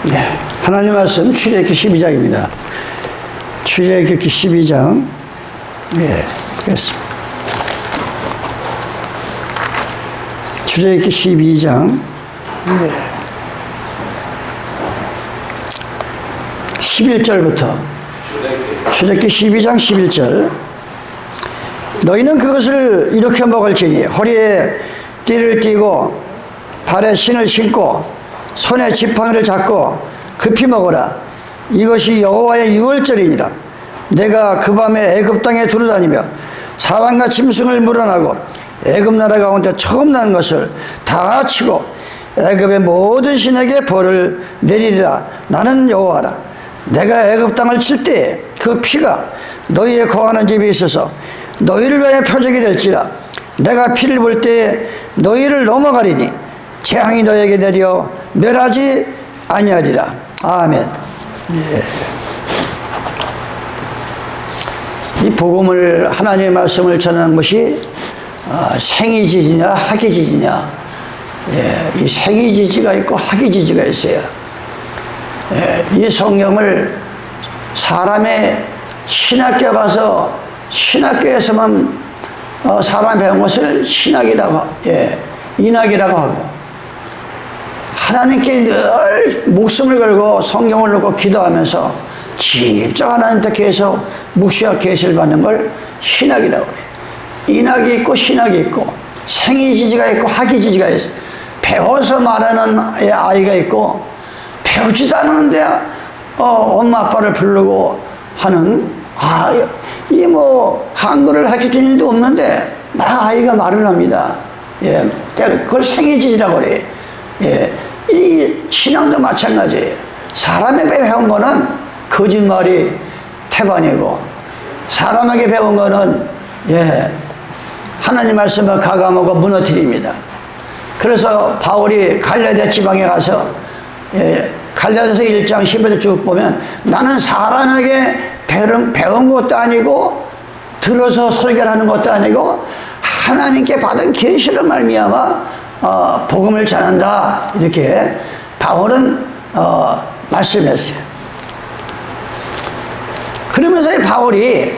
네, 하나님 말씀 출애굽기 12장입니다. 출애굽기 12장. 네, 그렇습니다. 출애굽기 12장. 네. 11절부터. 출애굽기 12장 11절. 너희는 그것을 이렇게 먹을지니 허리에 띠를 띠고 발에 신을 신고 손에 지팡이를 잡고 급히 먹어라. 이것이 여호와의 유월절이니라. 내가 그 밤에 애굽 땅에 두루다니며 사람과 짐승을 물어나고 애굽 나라 가운데 처음 난 것을 다 치고 애굽의 모든 신에게 벌을 내리리라. 나는 여호와라. 내가 애굽 땅을 칠 때에 그 피가 너희의 거하는 집에 있어서 너희를 위하여 표적이 될지라. 내가 피를 볼 때에 너희를 넘어가리니 재앙이 너희에게 내려 멸하지 아니하리라. 아멘. 예. 이 복음을, 하나님의 말씀을 전하는 것이 생이지지냐 학이지지냐. 예. 이 생이지지가 있고 학이지지가 있어요. 예. 이 성경을 사람의 신학교에 가서 신학교에서만 사람 배운 것을 신학이라고, 예, 인학이라고 하고, 하나님께 늘 목숨을 걸고 성경을 놓고 기도하면서 직접 하나님께 계속 묵시와 계시를 받는 걸 신학이라고 해요. 인학이 있고 신학이 있고 생이지지가 있고 학이지지가 있어요. 배워서 말하는 아이가 있고 배우지도 않았는데 엄마 아빠를 부르고 하는, 이 뭐 한글을 가르쳐준 일도 없는데 막 아이가 말을 합니다. 예, 그걸 생이지지라고 그래. 예, 이 신앙도 마찬가지예요. 사람에게 배운 거는 거짓말이 태반이고, 사람에게 배운 거는, 예, 하나님 말씀을 가감하고 무너뜨립니다. 그래서 바울이 갈라디아 지방에 가서, 예, 갈라디아서 1장 10절을 쭉 보면 나는 사람에게 배운 것도 아니고 들어서 설교를 하는 것도 아니고 하나님께 받은 계시를 말미암아 복음을 전한다. 이렇게 바울은 말씀했어요. 그러면서 바울이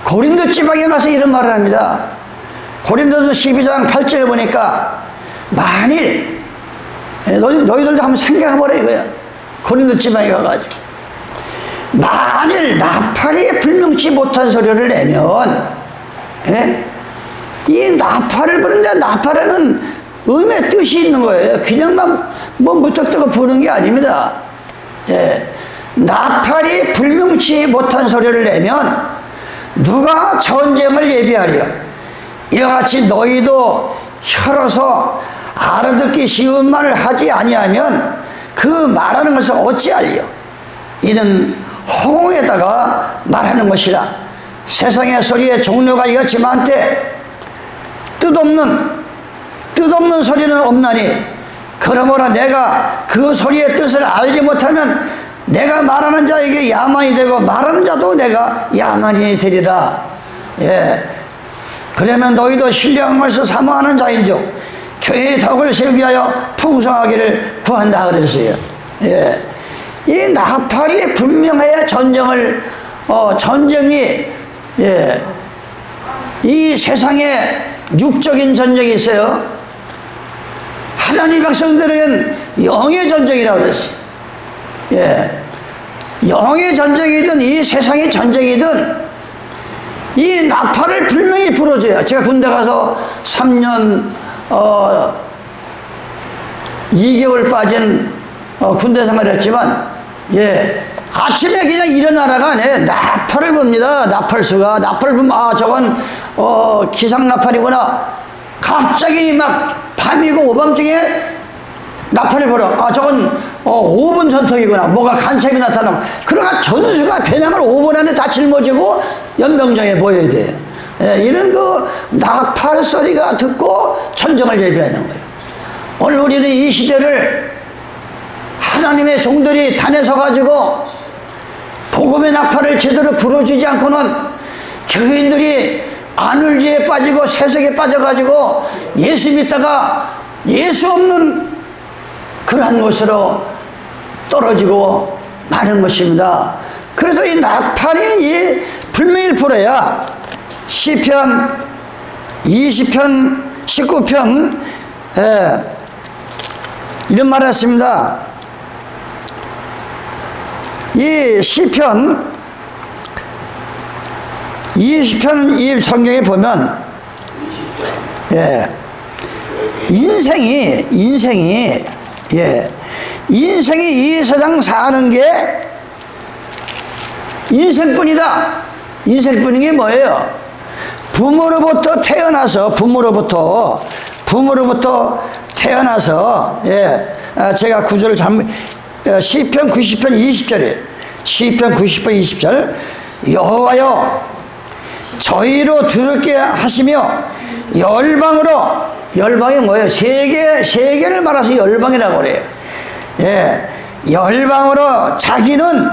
고린도 지방에 가서 이런 말을 합니다. 고린도서 12장 8절에 보니까 만일 너희들도 한번 생각해보라 이거야. 고린도 지방에 가가지고 만일 나팔이 불명치 못한 소리를 내면, 예? 이 나팔을 부르는데 나팔에는 음의 뜻이 있는 거예요. 그냥 뭐 무턱대고 부르는 게 아닙니다. 예. 나팔이 불명치 못한 소리를 내면 누가 전쟁을 예비하리요. 이와 같이 너희도 혀로서 알아듣기 쉬운 말을 하지 아니하면 그 말하는 것을 어찌하리요. 이는 허공에다가 말하는 것이라. 세상의 소리의 종류가 이같이 많되 뜻없는 소리는 없나니, 그러므로 내가 그 소리의 뜻을 알지 못하면 내가 말하는 자에게 야만이 되고 말하는 자도 내가 야만이 되리라. 예. 그러면 너희도 신령한 것을 사모하는 자인즉 교회의 덕을 세우기 위하여 풍성하기를 구한다 그랬어요. 예. 이 나팔이 분명해야 전쟁이, 예, 이 세상에 육적인 전쟁이 있어요. 하나님 백성들은 영의 전쟁이라고 그랬어요. 예, 영의 전쟁이든 이 세상의 전쟁이든 이 나팔을 분명히 불어줘야. 제가 군대 가서 3년 2개월 빠진 군대 생활을 했지만, 예, 아침에 그냥 일어나라가 아니에요. 나팔을 붑니다. 나팔수가. 나팔을 부면, 저건, 기상나팔이구나. 갑자기 막 밤이고 오밤중에 나팔을 불어. 저건, 5분 전투기구나. 뭐가 간첩이 나타나고. 그러니까 전수가 배낭을 5분 안에 다 짊어지고 연병장에 모여야 돼요. 예, 이런 나팔 소리가 듣고 전쟁을 예비하는 거예요. 오늘 우리는 이 시대를 하나님의 종들이 단에 서가지고 복음의 나팔을 제대로 불어주지 않고는 교인들이 안울지에 빠지고 세속에 빠져가지고 예수 믿다가 예수 없는 그러한 것으로 떨어지고 마는 것입니다. 그래서 이 나팔이 이 불명일포로야 시편 20편 19편 이런 말을 했습니다. 이 시편 20편 이 성경에 보면 인생이 이 세상 사는 게 인생뿐이다. 인생뿐인 게 뭐예요? 부모로부터 태어나서 제가 구절을 잘못 시편 90편 20절에 시편 90편 20절 여호와여 저희로 들을게 하시며 열방이 뭐예요? 세계를 말해서 열방이라고 그래요. 열방으로 자기는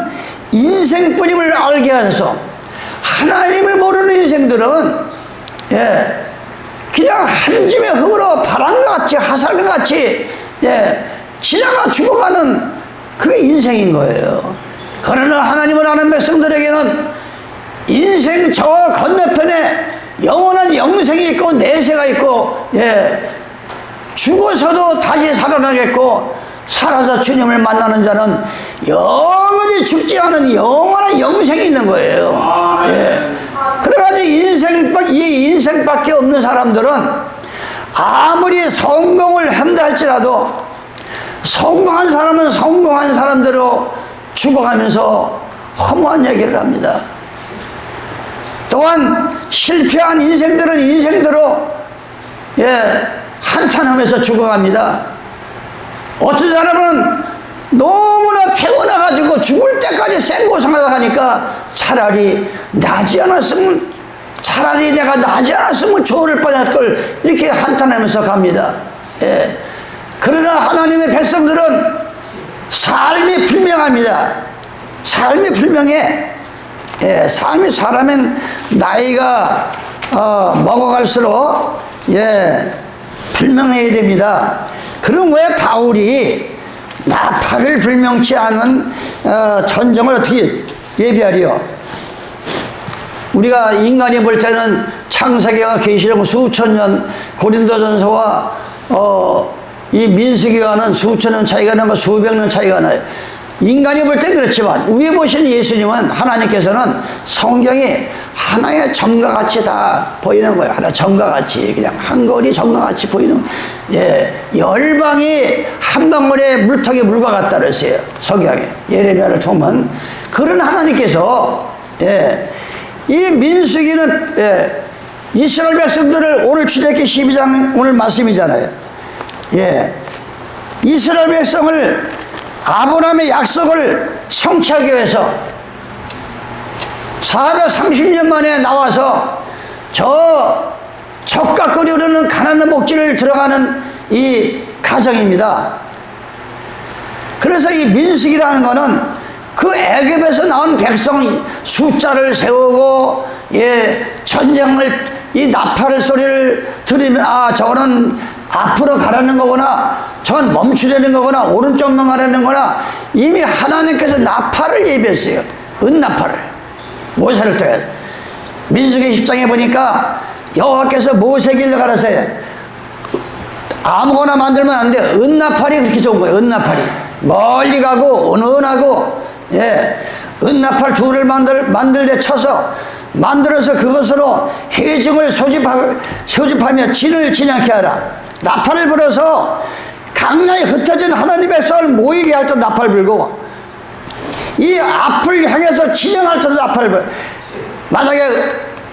인생뿐임을 알게 하셔서 하나님을 모르는 인생들은 그냥 한 줌의 흙으로 바람과 같이 하살과 같이 지나가 죽어가는 그게 인생인 거예요. 그러나 하나님을 아는 백성들에게는 인생 저 건너편에 영원한 영생이 있고 내세가 있고 죽어서도 다시 살아나겠고 살아서 주님을 만나는 자는 영원히 죽지 않은 영원한 영생이 있는 거예요. 그래가지고 이 인생밖에 없는 사람들은 아무리 성공을 한다 할지라도 성공한 사람은 성공한 사람대로 죽어가면서 허무한 얘기를 합니다. 또한 실패한 인생들은 인생대로 한탄하면서 죽어갑니다. 어떤 사람은 너무나 태어나가지고 죽을 때까지 생고생하다 가니까 차라리 내가 나지 않았으면 좋을 뻔할 걸 이렇게 한탄하면서 갑니다. 그러나 하나님의 백성들은 삶이 불명합니다. 삶이 불명해. 삶이 사람은 나이가 먹어갈수록 불명해야 됩니다. 그럼 왜 바울이 나팔을 불명치 않은 전쟁을 어떻게 예비하리요? 우리가 인간이 볼 때는 창세기와 계시록 수천 년, 고린도전서와 이 민수기와는 수천 년 차이가 나고 수백 년 차이가 나요. 인간이 볼 때 그렇지만 위에 보신 예수님은 하나님께서는 성경이 하나의 점과 같이 다 보이는 거예요. 하나 점과 같이 그냥 한 거리 점과 같이 보이는 열방이 한 방울의 물통에 물과 같다 그랬어요. 성경에 예레미야를 보면 그런 하나님께서 이 민수기는 이스라엘 백성들을 오늘 출애굽기 12장 오늘 말씀이잖아요. 이스라엘 백성을 아브라함의 약속을 성취하기 위해서 430년 만에 나와서 저 적각거리 흐르는 가나안 목지를 들어가는 이 가정입니다. 그래서 이 민수기라는 거는 그 애굽에서 나온 백성 숫자를 세우고 전쟁을 이 나팔 소리를 들으면 저거는 앞으로 가라는 거구나, 저건 멈추려는 거구나, 오른쪽만 가라는 거구나. 이미 하나님께서 나팔을 예비했어요. 은나팔을 모세를 떠야 돼. 민수기 10장에 보니까 여호와께서 모세에게 일러가라사요. 아무거나 만들면 안 돼. 은나팔이 그렇게 좋은 거예요. 은나팔이 멀리 가고 은은하고 은나팔 둘을 만들되 쳐서 만들어서 그것으로 회중을 소집하며 진을 진양케 하라. 나팔을 불어서 강나에 흩어진 하나님의 썰 모이게 할 때 나팔 불고 이 앞을 향해서 진영할 때도 나팔을 불어. 만약에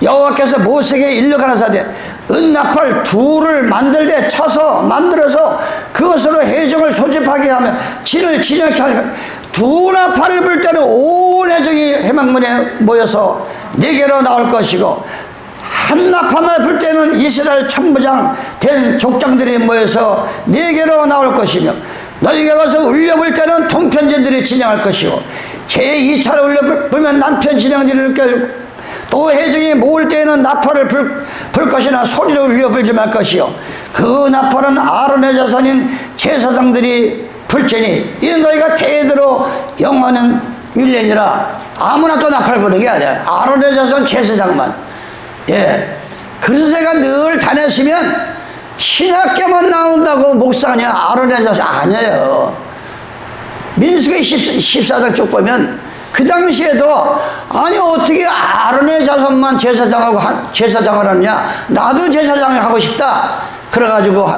여호와께서 모세에게 일러가라사대 은나팔 둘을 만들되 쳐서 만들어서 그것으로 회중을 소집하게 하며 진을 진영케 하면 두 나팔을 불 때는 온 회중이 회막문에 모여서 네개로 나올 것이고 한 나팔만 불 때는 이스라엘 천부장 된 족장들이 모여서 네개로 나올 것이며 너희가 가서 울려불 때는 통편진들이 진영할 것이고 제2차로 울려불면 남편 진영들이 느껴지고 또 회중이 모을 때에는 나팔을 불 것이나 소리로 울려불지 말 것이요 그 나팔은 아론의 자손인 제사장들이 불체니 이는 너희가 대대로 영원한 율례니라. 아무나 또 나팔 부는 게 아니야. 아론의 자손 제사장만. 예. 그래서 제가 늘 다녔으면 신학교만 나온다고 목사냐 아론의 자손 아니에요. 민수기 14장 쭉 보면 그 당시에도 아니 어떻게 아론의 자손만 제사장을 하느냐, 나도 제사장을 하고 싶다. 그래가지고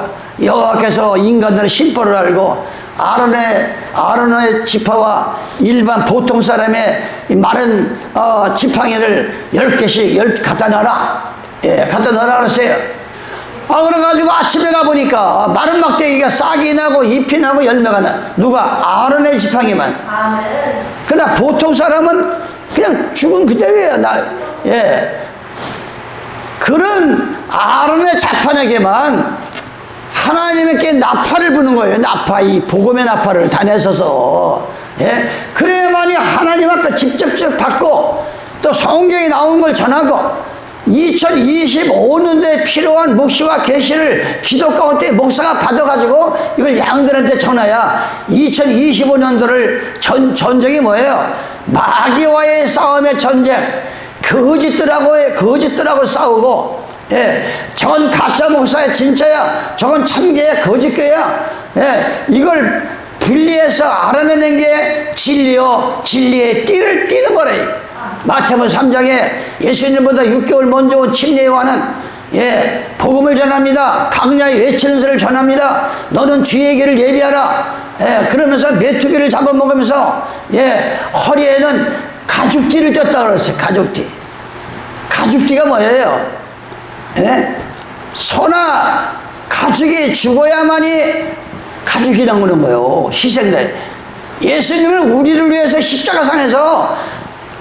여호와께서 인간들의 심보를 알고 아론의 지파와 일반 보통 사람의 마른 지팡이를 10개씩 갖다 놔라. 예, 갖다 놔라 그랬어요. 그래가지고 아침에 가보니까 마른 막대기가 싹이 나고 잎이 나고 열매가 나. 누가? 아론의 지팡이만. 그러나 보통 사람은 그냥 죽은 그대로예요. 예. 그런 아론의 자판에게만 하나님께 나팔을 부는 거예요. 나팔, 이 복음의 나팔을 다 내서서. 예? 그래야만이 하나님 앞에 직접적 받고 또 성경에 나온 걸 전하고 2025년도에 필요한 묵시와 계시를 기도 가운데 목사가 받아가지고 이걸 양들한테 전해야 2025년도를 전쟁이 뭐예요? 마귀와의 싸움의 전쟁. 거짓들하고 싸우고, 예, 저건 가짜 목사야 진짜야, 저건 참개야 거짓교야. 예, 이걸 분리해서 알아내는 게 진리요, 진리의 띠를 띠는 거래. 마태복음 3장에 예수님보다 6개월 먼저 온 침례 요한은, 예, 복음을 전합니다. 강야에 외치는 소리를 전합니다. 너는 주의 길을 예비하라. 예, 그러면서 메뚜기를 잡아먹으면서, 예, 허리에는 가죽띠를 떴다 그랬어요. 가죽띠. 가죽띠가 뭐예요? 예? 소나 가죽이 죽어야만이 가죽이 나오는 거예요. 희생돼. 예수님을 우리를 위해서 십자가상에서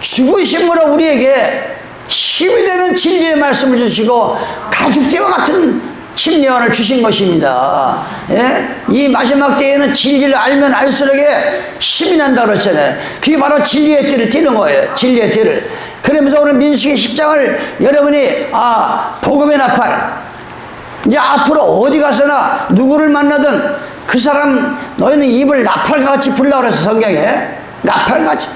죽으심으로 우리에게 힘이 되는 진리의 말씀을 주시고 가죽띠와 같은 침례원을 주신 것입니다. 예? 이 마지막 때에는 진리를 알면 알수록에 힘이 난다 그랬잖아요. 그게 바로 진리의 띠를 띠는 거예요. 진리의 띠를. 그러면서 오늘 민수기 10장을 여러분이 복음의 나팔, 이제 앞으로 어디 가서나 누구를 만나든 그 사람 너희는 입을 나팔같이 불라 그래서 성경에 나팔같이.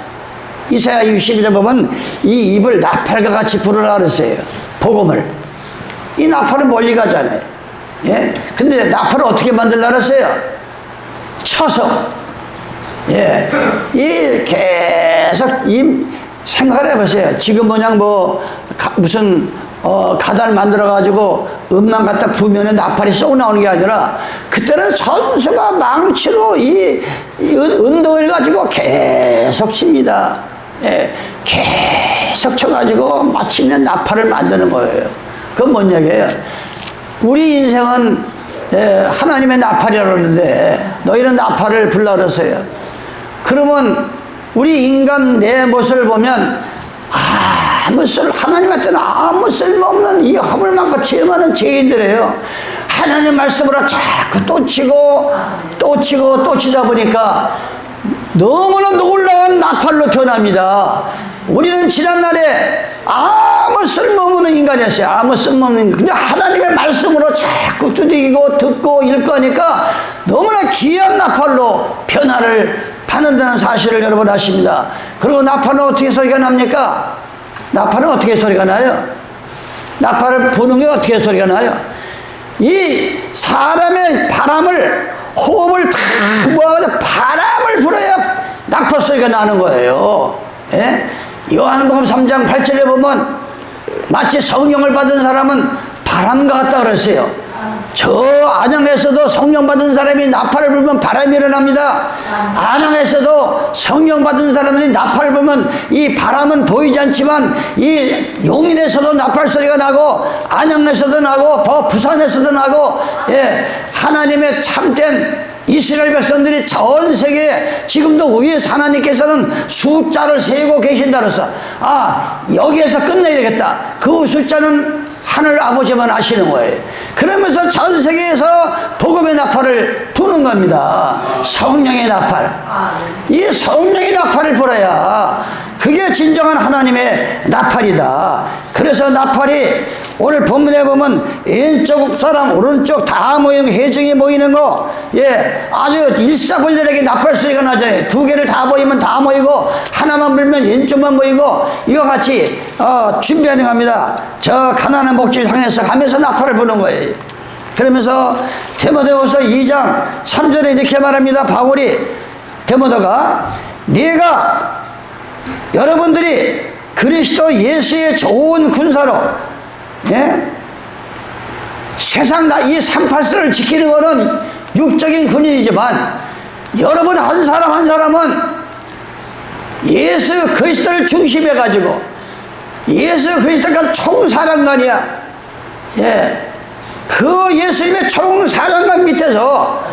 이사야 62장 보면 이 입을 나팔과 같이 부르라 그랬어요. 복음을. 이 나팔은 멀리 가잖아요. 예? 근데 나팔을 어떻게 만들라 그랬어요? 쳐서. 예. 이 계속 생각을 해보세요. 지금 그냥 무슨 가달 만들어가지고 음만 갖다 부면에 나팔이 쏙 나오는 게 아니라 그때는 전수가 망치로 이 은도를 가지고 계속 칩니다. 예, 계속 쳐가지고 마침내 나팔을 만드는 거예요. 그건 뭔 얘기예요? 우리 인생은 하나님의 나팔이라고 그러는데 너희는 나팔을 불라 그랬어요. 그러면 우리 인간 내 모습을 보면 하나님한테는 아무 쓸모없는 이 허물만큼 죄 많은 죄인들이에요. 하나님 말씀으로 자꾸 또 치고 또 치고 또 치다 보니까 너무나 놀라운 나팔로 변합니다. 우리는 지난날에 아무 쓸모없는 인간이었어요. 아무 쓸모없는 인간. 근데 하나님의 말씀으로 자꾸 두드리고 듣고 읽고 하니까 너무나 귀한 나팔로 변화를 받는다는 사실을 여러분 아십니다. 그리고 나팔은 어떻게 소리가 납니까? 나팔은 어떻게 소리가 나요? 나팔을 부는 게 어떻게 소리가 나요? 이 사람의 바람을, 호흡을 다 모아가지고 바람을 불어야 나팔 소리가 나는 거예요. 예? 요한복음 3장 8절에 보면 마치 성령을 받은 사람은 바람과 같다 그랬어요. 저 안양에서도 성령 받은 사람이 나팔을 불면 바람이 일어납니다. 안양에서도 성령 받은 사람들이 나팔을 불면 이 바람은 보이지 않지만 이 용인에서도 나팔 소리가 나고 안양에서도 나고 부산에서도 나고, 예, 하나님의 참된 이스라엘 백성들이 전 세계에 지금도 위에서 하나님께서는 숫자를 세고 계신다 그래서 여기에서 끝내야 되겠다. 그 숫자는 하늘 아버지만 아시는 거예요. 그러면서 전 세계에서 복음의 나팔을 부는 겁니다. 성령의 나팔. 이 성령의 나팔을 불어야 그게 진정한 하나님의 나팔이다. 그래서 나팔이 오늘 본문에 보면 왼쪽 사람 오른쪽 다 모이는 거, 회중이 모이는 거, 예, 아주 일사불란하게 나팔 소리가 나잖아요. 두 개를 다 모이면 다 모이고 하나만 불면 왼쪽만 모이고 이와 같이 준비하는 겁니다. 저 가나안 목지를 향해서 가면서 나팔을 부는 거예요. 그러면서 디모데후서 2장 3절에 이렇게 말합니다. 바울이 디모데가 네가 여러분들이 그리스도 예수의 좋은 군사로, 예? 세상 이 384를 지키는 것은 육적인 군인이지만 여러분 한 사람 한 사람은 예수 그리스도를 중심해 가지고 예수 그리스도가 총사령관이야. 예. 그 예수님의 총사령관 밑에서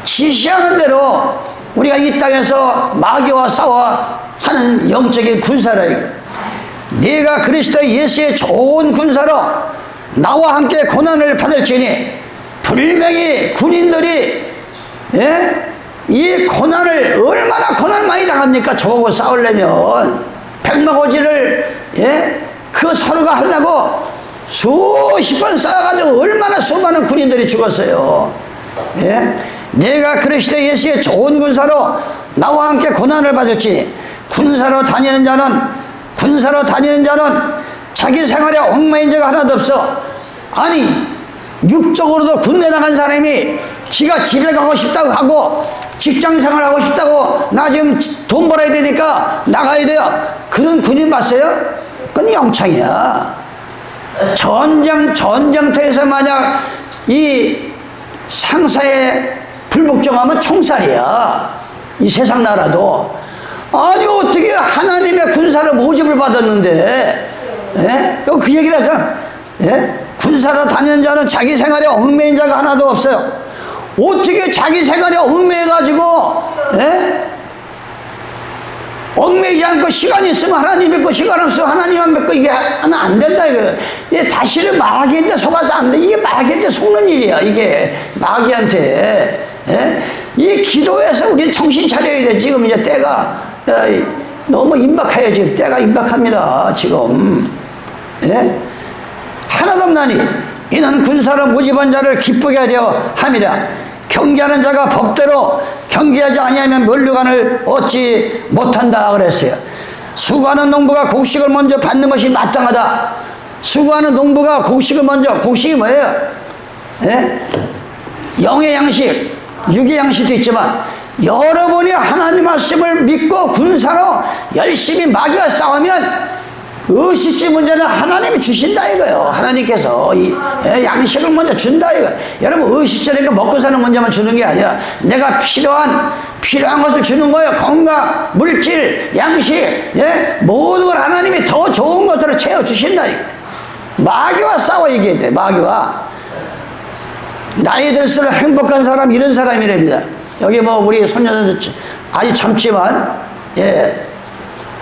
지시하는 대로 우리가 이 땅에서 마귀와 싸워 하는 영적인 군사라. 네가 그리스도 예수의 좋은 군사로 나와 함께 고난을 받을지니 분명히 군인들이, 예? 이 고난을 얼마나 고난 많이 당합니까? 저하고 싸우려면 백마고지를, 예? 그 서로가 하려고 수십 번 싸워가지고 얼마나 수많은 군인들이 죽었어요. 예? 내가 그리스도 예수의 좋은 군사로 나와 함께 고난을 받을지 군사로 다니는 자는 자기 생활에 얽매인 자가 하나도 없어. 아니 육적으로도 군대 나간 사람이 지가 집에 가고 싶다고 하고 직장생활 하고 싶다고 나 지금 돈 벌어야 되니까 나가야 돼요. 그런 군인 봤어요? 그건 영창이야. 전쟁터에서 만약 이 상사에 불복종하면 총살이야. 이 세상 나라도. 아니 어떻게 하나님의 군사로 모집을 받았는데, 예? 그 얘기를 하잖아. 예? 군사로 다니는 자는 자기 생활에 얽매인 자가 하나도 없어요. 어떻게 자기 생활에 얽매여가지고, 예? 얽매이지 않고 시간이 있으면 하나님 믿고 시간 없으면 하나님만 믿고 이게 하면 안 된다 이거. 이게 다시는 마귀한테 속아서 안 돼. 이게 마귀한테 속는 일이야. 이게 마귀한테. 예? 이 기도에서 우리 정신 차려야 돼. 지금 이제 때가 너무 임박해요. 지금 때가 임박합니다. 지금. 예? 하나도 없나니 이는 군사로 모집한 자를 기쁘게 하려 함이라. 경계하는 자가 법대로 경계하지 아니하면 면류관을 얻지 못한다 그랬어요. 수고하는 농부가 곡식을 먼저 받는 것이 마땅하다. 수고하는 농부가 곡식을 먼저, 곡식이 뭐예요? 예? 영의 양식, 육의 양식도 있지만 여러분이 하나님 말씀을 믿고 군사로 열심히 마귀와 싸우면 의식주 문제는 하나님이 주신다 이거요. 하나님께서 이 양식을 먼저 준다 이거. 여러분 의식주니까 먹고 사는 문제만 주는 게 아니야. 내가 필요한 것을 주는 거예요. 건강, 물질, 양식, 예? 모든 걸 하나님이 더 좋은 것으로 채워 주신다 이거. 마귀와 싸워 이겨야 돼. 마귀와. 나이 들수록 행복한 사람 이런 사람이랍니다. 여기 뭐 우리 손녀들 아직 젊지만, 예.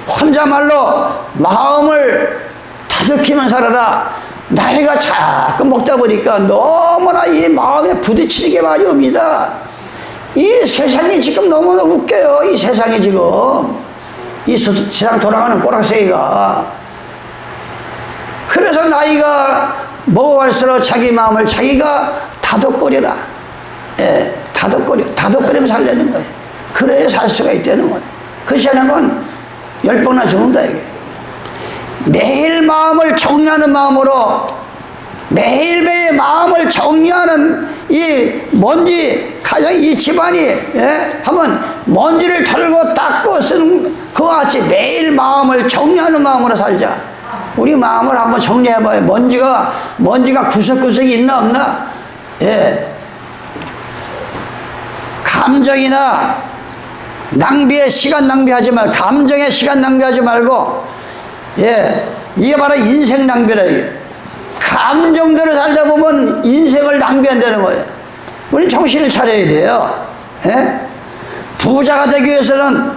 혼자말로 마음을 다독이면 살아라. 나이가 자꾸 먹다 보니까 너무나 이 마음에 부딪히는 게 많이 옵니다. 이 세상이 지금 너무나 웃겨요. 이 세상이 지금 이 세상 돌아가는 꼬락새기가. 그래서 나이가 먹어갈수록 자기 마음을 자기가 다독거리라. 예, 다독거리면 살려는 거예요. 그래야 살 수가 있다는 거예요. 그렇지 않은 건 10번이나 죽는다 이게. 매일 마음을 정리하는 마음으로 매일매일 마음을 정리하는 이 먼지 가장 이 집안이, 예? 한번 먼지를 털고 닦고 쓰는 그와 같이 매일 마음을 정리하는 마음으로 살자. 우리 마음을 한번 정리해봐요. 먼지가 구석구석에 있나 없나. 예. 감정이나 낭비에 시간 낭비하지 말고, 감정에 시간 낭비하지 말고, 예, 이게 바로 인생 낭비라. 감정대로 살다 보면 인생을 낭비한다는 거예요. 우리 정신을 차려야 돼요. 예? 부자가 되기 위해서는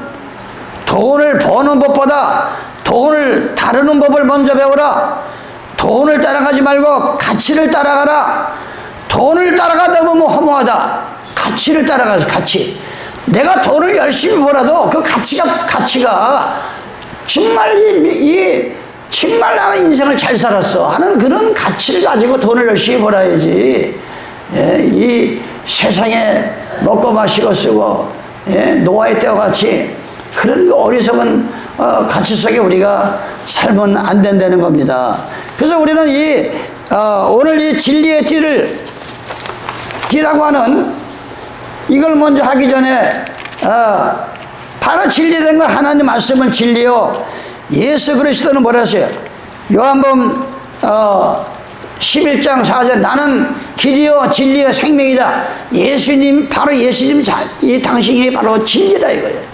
돈을 버는 법보다 돈을 다루는 법을 먼저 배워라. 돈을 따라가지 말고 가치를 따라가라. 돈을 따라가다 보면 허무하다. 가치를 따라가서 가치. 내가 돈을 열심히 벌어도 그 가치가 정말 정말 나는 인생을 잘 살았어 하는 그런 가치를 가지고 돈을 열심히 벌어야지. 예, 이 세상에 먹고 마시고 쓰고, 예, 노아의 때와 같이 그런 그 어리석은 가치 속에 우리가 살면 안 된다는 겁니다. 그래서 우리는 오늘 이 진리의 띠라고 하는 이걸 먼저 하기 전에 바로 진리된 거 하나님 말씀은 진리요. 예수 그리스도는 뭐라 하세요? 요한복음 11장 4절 나는 길이요 진리요 생명이다. 바로 예수님 이 당신이 바로 진리다 이거예요.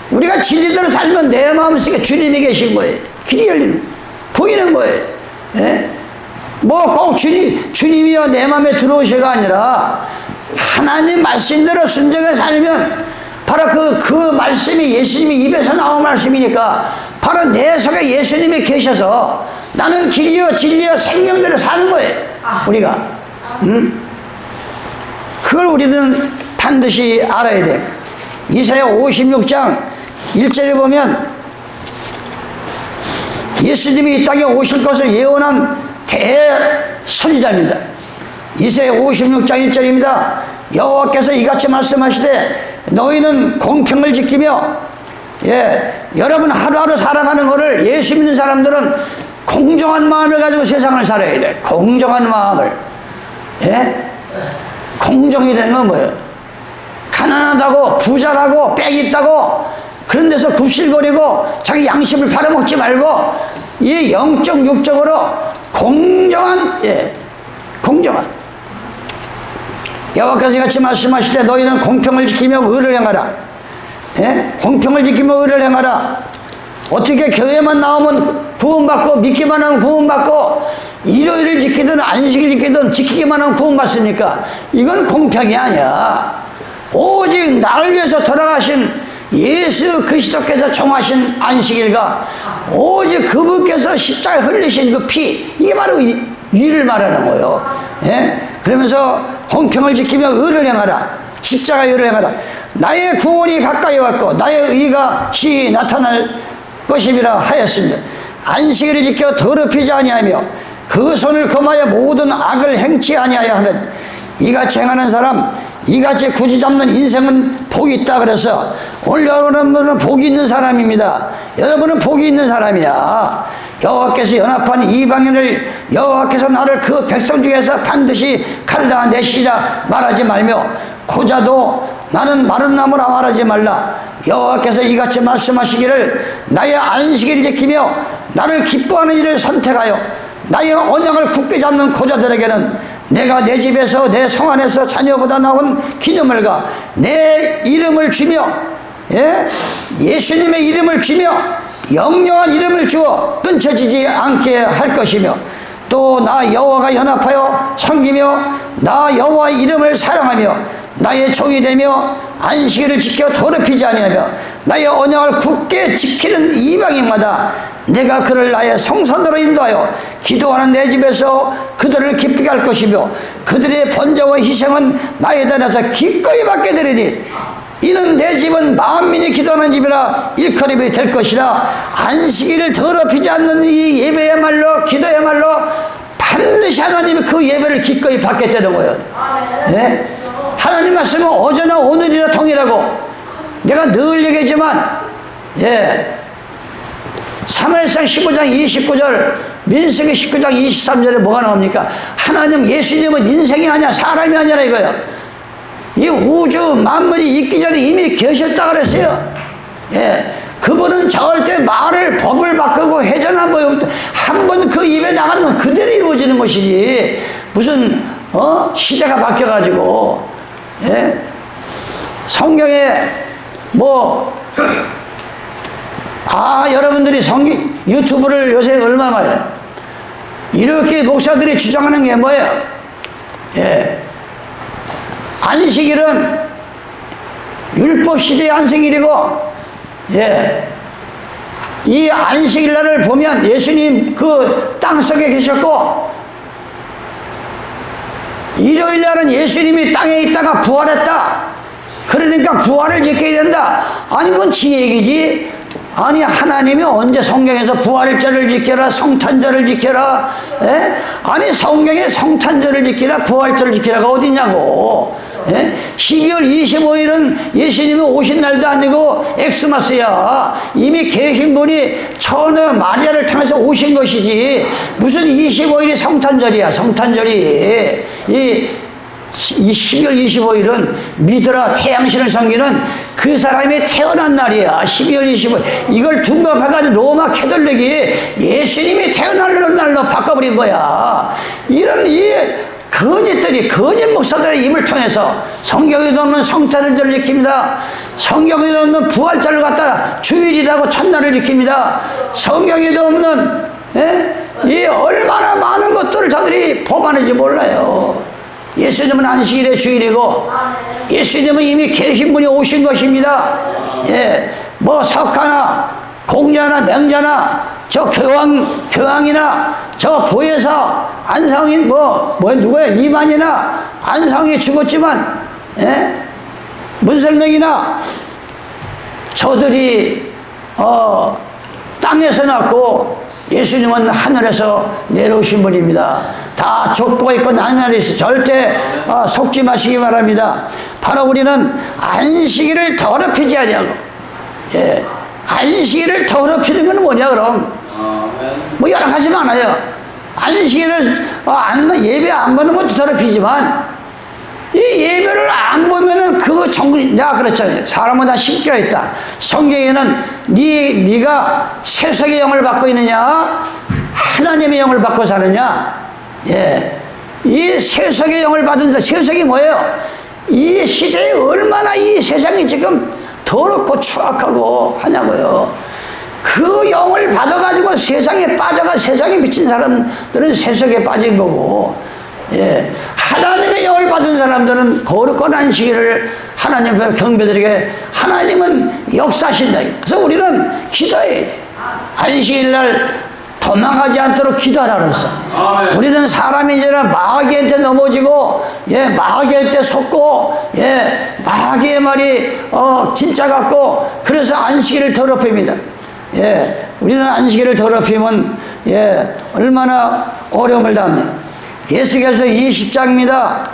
우리가 진리대로 살면 내 마음속에 주님이 계신 거예요. 길이 열리는 보이는 거예요. 예? 뭐 꼭 주님이요 내 마음에 들어오셔가 아니라 하나님 말씀대로 순종해 살면 바로 그 말씀이 예수님이 입에서 나온 말씀이니까 바로 내 속에 예수님이 계셔서 나는 길이요 진리요 생명대로 사는 거예요. 우리가 그걸 우리는 반드시 알아야 돼. 이사야 56장 1절에 보면 예수님이 이 땅에 오실 것을 예언한 대선지자입니다. 이사야 56장 1절입니다. 여호와께서 이같이 말씀하시되 너희는 공평을 지키며, 예, 여러분 하루하루 살아가는 것을 예수 믿는 사람들은 공정한 마음을 가지고 세상을 살아야 돼. 공정한 마음을. 예? 공정이라는 건 뭐예요? 가난하다고 부자라고 빽 있다고 그런 데서 굽실거리고 자기 양심을 팔아먹지 말고 이 영적 육적으로 공정한, 예, 공정한. 여호와께서 이같이 말씀하시되 너희는 공평을 지키며 의를 행하라. 예? 공평을 지키며 의를 행하라. 어떻게 교회만 나오면 구원받고 믿기만 하면 구원받고 일요일을 지키든 안식일 지키든 지키기만 하면 구원받습니까? 이건 공평이 아니야. 오직 나를 위해서 돌아가신 예수 그리스도께서 정하신 안식일과 오직 그분께서 십자가에 흘리신 그 피, 이게 바로 위를 말하는 거예요. 예? 그러면서 공평을 지키며 의를 행하라. 십자가의 의를 행하라. 나의 구원이 가까이 왔고 나의 의가 시히 나타날 것임이라 하였습니다. 안식일을 지켜 더럽히지 아니하며 그 손을 금하여 모든 악을 행치 아니하여 하는 이같이 행하는 사람, 이같이 굳이 잡는 인생은 복이 있다. 그래서 오늘 여러분은 복이 있는 사람입니다. 여러분은 복이 있는 사람이야. 여호와께서 연합한 이방인을 여호와께서 나를 그 백성 중에서 반드시 갈라내시라 말하지 말며 고자도 나는 마른 나무라 말하지 말라. 여호와께서 이같이 말씀하시기를 나의 안식일을 지키며 나를 기뻐하는 일을 선택하여 나의 언약을 굳게 잡는 고자들에게는 내가 내 집에서 내 성 안에서 자녀보다 나온 기념을과 내 이름을 주며, 예? 예수님의 이름을 주며 영영한 이름을 주어 끊쳐지지 않게 할 것이며 또 나 여호와가 연합하여 섬기며 나 여호와의 이름을 사랑하며 나의 종이 되며 안식일을 지켜 더럽히지 아니하며 나의 언약을 굳게 지키는 이방인마다 내가 그를 나의 성산으로 인도하여 기도하는 내 집에서 그들을 기쁘게 할 것이며 그들의 번제와 희생은 나에 대해서 기꺼이 받게 되리니 이는 내 집은 만민이 기도하는 집이라 일컬음이 될 것이라. 안식일을 더럽히지 않는 이 예배야말로 기도야말로 반드시 하나님이 그 예배를 기꺼이 받게 되는 거예요. 네? 하나님 말씀은 어제나 오늘이나 동일하고 내가 늘 얘기하지만, 예, 사무엘상 15장 29절 민수기 19장 23절에 뭐가 나옵니까? 하나님 예수님은 인생이 아니야 사람이 아니라 이거예요. 이 우주 만물이 있기 전에 이미 계셨다 그랬어요. 예, 그분은 절대 말을 법을 바꾸고 회전한 법이 없다. 한번 그 입에 나가면 그대로 이루어지는 것이지 무슨 시대가 바뀌어가지고, 예? 성경에 뭐 여러분들이 유튜브를 요새 얼마나 해요? 이렇게 목사들이 주장하는 게 뭐예요? 예. 안식일은 율법 시대의 안식일이고, 예, 이 안식일 날을 보면 예수님 그 땅 속에 계셨고 일요일 날은 예수님이 땅에 있다가 부활했다. 그러니까 부활을 지켜야 된다. 아니 그건 지 얘기지. 아니 하나님이 언제 성경에서 부활절을 지켜라 성탄절을 지켜라 아니 성경에 성탄절을 지키라 부활절을 지키라가 어디냐고 12월 25일은 예수님이 오신 날도 아니고 엑스마스야. 이미 계신 분이 처녀 마리아를 통해서 오신 것이지 무슨 25일이 성탄절이야. 성탄절이 이 12월 25일은 믿으라 태양신을 섬기는 그 사람이 태어난 날이야. 12월 25일 이걸 둔갑해가지고 로마 캐톨릭이 예수님이 태어나는 날로 바꿔버린 거야. 이런 이 거짓들이 거짓 목사들의 입을 통해서 성경에도 없는 성탄절을 지킵니다. 성경에도 없는 부활절을 갖다 주일이라고 첫날을 지킵니다. 성경에도 없는 이 얼마나 많은 것들을 저들이 범하는지 몰라요. 예수님은 안식일의 주일이고 예수님은 이미 계신 분이 오신 것입니다. 뭐 석가나 공자나 명자나 저 교황이나 저 보혜사 안상인 누구야 이만이나 안상이 죽었지만 문설명이나 저들이 땅에서 났고 예수님은 하늘에서 내려오신 분입니다. 다 족보가 있고 나날이 있어. 절대 속지 마시기 바랍니다. 바로 우리는 안식일을 더럽히지 않냐고. 안식일을 더럽히는 건 뭐냐 그럼? 뭐 여러 가지 많아요. 안식일을 예배 안 보는 것도 더럽히지만 이 예배를 안 보면은 그거 내가 그렇잖아요. 사람은 다 심기가 있다. 성경에는 네가 세상의 영을 받고 있느냐 하나님의 영을 받고 사느냐. 이 세상의 영을 받은 자, 세상이 뭐예요? 이 시대에 얼마나 이 세상이 지금 더럽고 추악하고 하냐고요. 그 영을 받아가지고 세상에 빠져가 세상에 미친 사람들은 세상에 빠진 거고, 하나님의 영을 받은 사람들은 거룩한 안식일을 하나님 앞에 경배드리게 하나님은 역사하신다. 그래서 우리는 기도해야 돼. 안식일 날 도망가지 않도록 기도하라 그랬어. 우리는 사람이니라 마귀한테 넘어지고 마귀한테 속고 마귀의 말이 진짜 같고 그래서 안식일을 더럽힙니다. 우리는 안식일을 더럽히면 얼마나 어려움을 당합니까? 예수께서 20장입니다.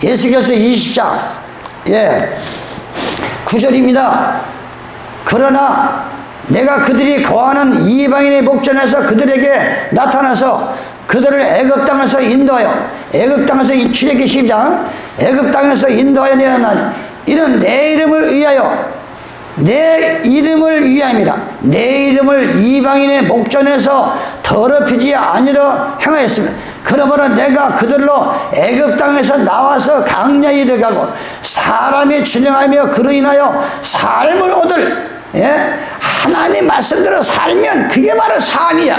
예수께서 20장 9절입니다. 그러나 내가 그들이 거하는 이방인의 목전에서 그들에게 나타나서 그들을 애굽 땅에서 인도하여 애굽 땅에서 출애굽기 10장 애굽 땅에서 인도하여 내었나니 이는 내 이름을 위하여 내 이름을 위함이라. 내 이름을 이방인의 목전에서 더럽히지 아니려 행하였으며 그러므로 내가 그들로 애굽 땅에서 나와서 강야에 들어가고 사람이 준영하며 그로 인하여 삶을 얻을 하나님 말씀대로 살면 그게 바로 삶이야.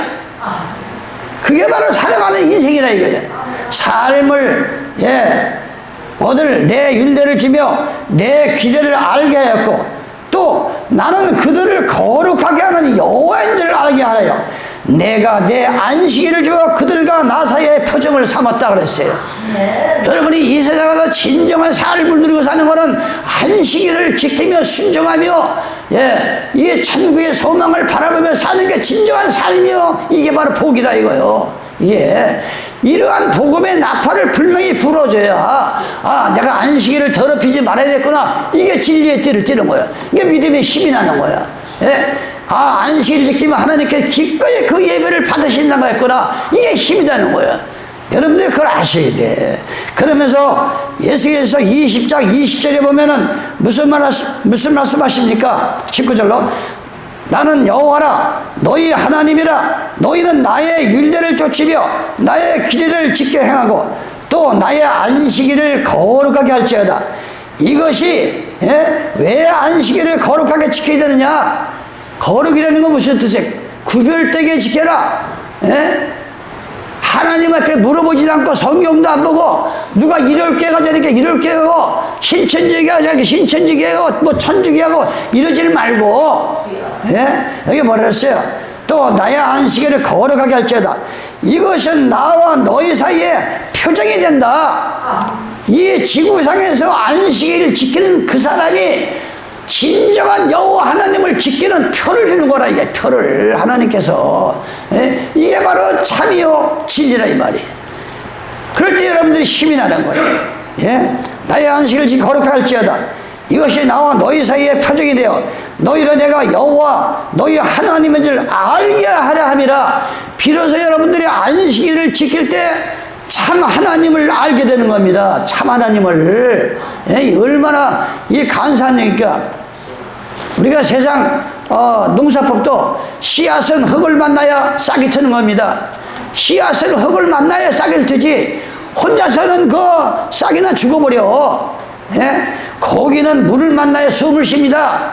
그게 바로 살아가는 인생이라 이거야. 삶을 얻을 내 율례를 지며 내 기제를 알게 하였고 또 나는 그들을 거룩하게 하는 여호와인 줄 알게 하여 내가 내 안식일을 주어 그들과 나 사이의 표정을 삼았다 그랬어요. 여러분이 이 세상에서 진정한 삶을 누리고 사는 것은 안식일을 지키며 순종하며 이 천국의 소망을 바라보며 사는 게 진정한 삶이요. 이게 바로 복이다 이거요. 이러한 복음의 나팔을 분명히 불어줘야 내가 안식일을 더럽히지 말아야겠구나. 이게 진리의 띠를 띠는 거야. 이게 믿음의 힘이 나는 거야. 안식일을 지키면 하나님께 기꺼이 그 예배를 받으신다고 했구나. 이게 힘이 나는 거야. 여러분들 그걸 아셔야 돼. 그러면서 예수께서 20장 20절에 보면은 무슨 말씀 하십니까? 19절로 나는 여호와라 너희 하나님이라. 너희는 나의 율례를 좇으며 나의 규례를 지켜 행하고 또 나의 안식일을 거룩하게 할지어다. 이것이 왜 안식일을 거룩하게 지켜야 되느냐? 거룩이라는 건 무슨 뜻이에요? 구별되게 지켜라. 하나님 앞에 물어보지도 않고 성경도 안 보고 누가 이럴 게 가자니까 이럴 게 하고 신천지게 하자니까 신천지게 하고 뭐 천주게 하고 이러지 말고 여기 뭐라 했어요? 또 나의 안식일을 거룩하게 할지어다. 이것은 나와 너희 사이에 표정이 된다. 이 지구상에서 안식일을 지키는 그 사람이 진정한 여호와 하나님을 지키는 표를 주는 거라, 이게 표를 하나님께서. 예? 이게 바로 참이요 진리라 이 말이에요. 그럴 때 여러분들이 힘이 나는 거예요. 예? 나의 안식을 지키 거룩하게 할지어다. 이것이 나와 너희 사이에 표적이 되어 너희로 내가 여호와 너희 하나님인 줄 알게 하려 함이라. 비로소 여러분들이 안식일을 지킬 때 참 하나님을 알게 되는 겁니다. 참 하나님을. 예? 얼마나 이 간사한 얘기니까. 우리가 세상 농사법도 씨앗은 흙을 만나야 싹이 트는 겁니다. 씨앗은 흙을 만나야 싹이 트지 혼자서는 그 싹이나 죽어버려. 예? 고기는 물을 만나야 숨을 쉽니다.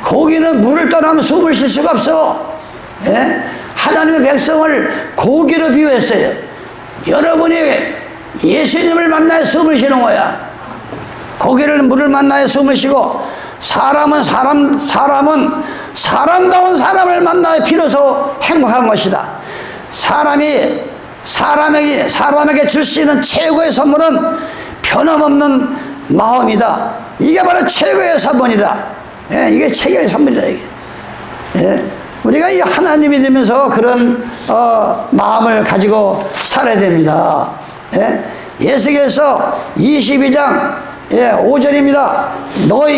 고기는 물을 떠나면 숨을 쉴 수가 없어. 예? 하나님의 백성을 고기로 비유했어요. 여러분이 예수님을 만나야 숨을 쉬는 거야. 고기는 물을 만나야 숨을 쉬고 사람은 사람다운 사람을 만나야 비로소 행복한 것이다. 사람에게 줄 수 있는 최고의 선물은 변함없는 마음이다. 이게 바로 최고의 선물이다. 예, 이게 최고의 선물이다. 이게. 예, 우리가 이 하나님이 되면서 그런 마음을 가지고 살아야 됩니다. 예? 예수께서 22장 5절입니다. 너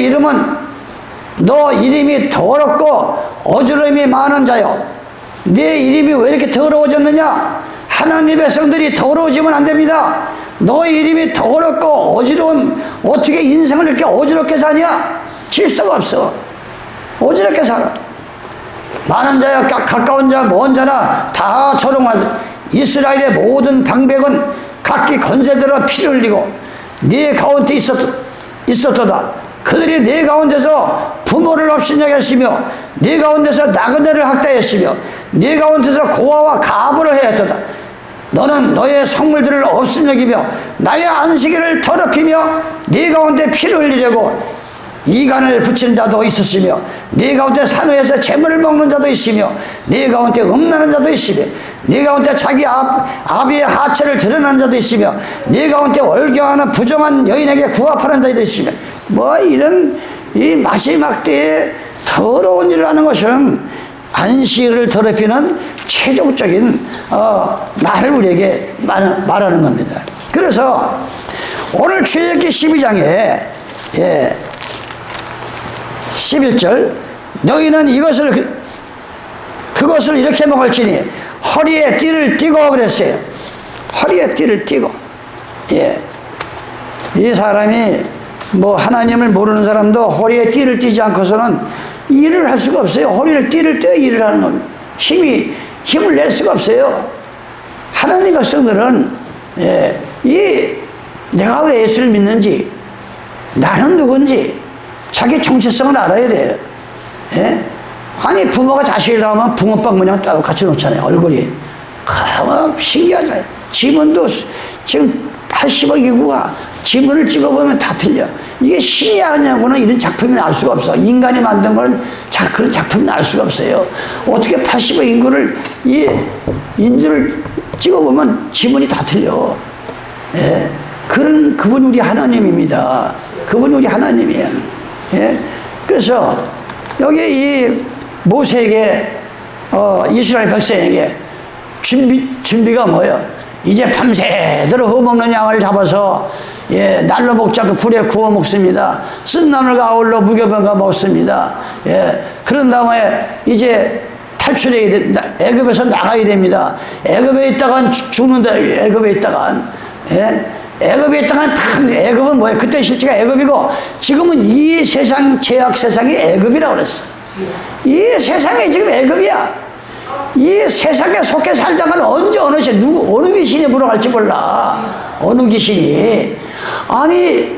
이름이 더럽고 어지러움이 많은 자요. 네 이름이 왜 이렇게 더러워졌느냐? 하나님의 백성들이 더러워지면 안 됩니다. 너의 이름이 더럽고 어지러움, 어떻게 인생을 이렇게 어지럽게 사냐? 질서가 없어. 어지럽게 살아. 많은 자야 가까운 자 먼 자나 다 조롱하다. 이스라엘의 모든 방백은 각기 건세대로 피를 흘리고 네 가운데 있었도다. 그들이 네 가운데서 부모를 업신여겼으며 네 가운데서 나그네를 학대했으며 네 가운데서 고아와 가부를 해했도다. 너는 너의 성물들을 없음 여기며 나의 안식일을 더럽히며 네 가운데 피를 흘리려고 이간을 붙이는 자도 있었으며 네 가운데 산후에서 재물을 먹는 자도 있으며 네 가운데 음란한 자도 있으며 네 가운데 자기 아비의 하체를 드러내는 자도 있으며 네 가운데 월경하는 부정한 여인에게 구합하는 자도 있으며 뭐 이런 이 마지막 때에 더러운 일을 하는 것은 안식일을 더럽히는 최종적인 말을 우리에게 말하는 겁니다. 그래서 오늘 출애굽기 12장에 11절 너희는 그것을 이렇게 먹을지니 허리에 띠를 띠고 그랬어요. 허리에 띠를 띠고. 예. 이 사람이 뭐 하나님을 모르는 사람도 허리에 띠를 띠지 않고서는 일을 할 수가 없어요. 허리를 띠를 떼어 일을 하는 겁니다. 힘을 낼 수가 없어요. 하나님 백성들은 내가 왜 예수를 믿는지 나는 누군지 자기 정체성을 알아야 돼요. 예? 아니 부모가 자식을 낳으면 붕어빵 그냥 똑같이 놓잖아요. 얼굴이. 신기하죠. 지문도 지금 80억 인구가 지문을 찍어보면 다 틀려. 이게 신이 아니냐고는 이런 작품이 나올 수가 없어. 인간이 만든 건 그런 작품이 나올 수가 없어요. 어떻게 80억 인구를 인주를 찍어보면 지문이 다 틀려. 예? 그분이 우리 하나님입니다. 그분이 우리 하나님이에요. 예? 그래서 여기 이 모세에게 이스라엘 백성에게 준비가 뭐예요? 이제 밤새도록 허먹는 양을 잡아서 날로 먹지 않고 불에 구워 먹습니다. 쓴 나물과 아울러 무교병과 먹습니다. 그런 다음에 이제 탈출해야 된다. 애굽에서 나가야 됩니다. 애굽에 있다간 죽는다. 애굽에 있다간. 애굽에 있다간 애굽은 뭐예요? 그때 실제가 애굽이고 지금은 이 세상 죄악 세상이 애굽이라고 그랬어. 이 세상이 지금 애굽이야. 이 세상에 속해 살다가는 언제 어느 귀신이 물어갈지 몰라. 어느 귀신이. 아니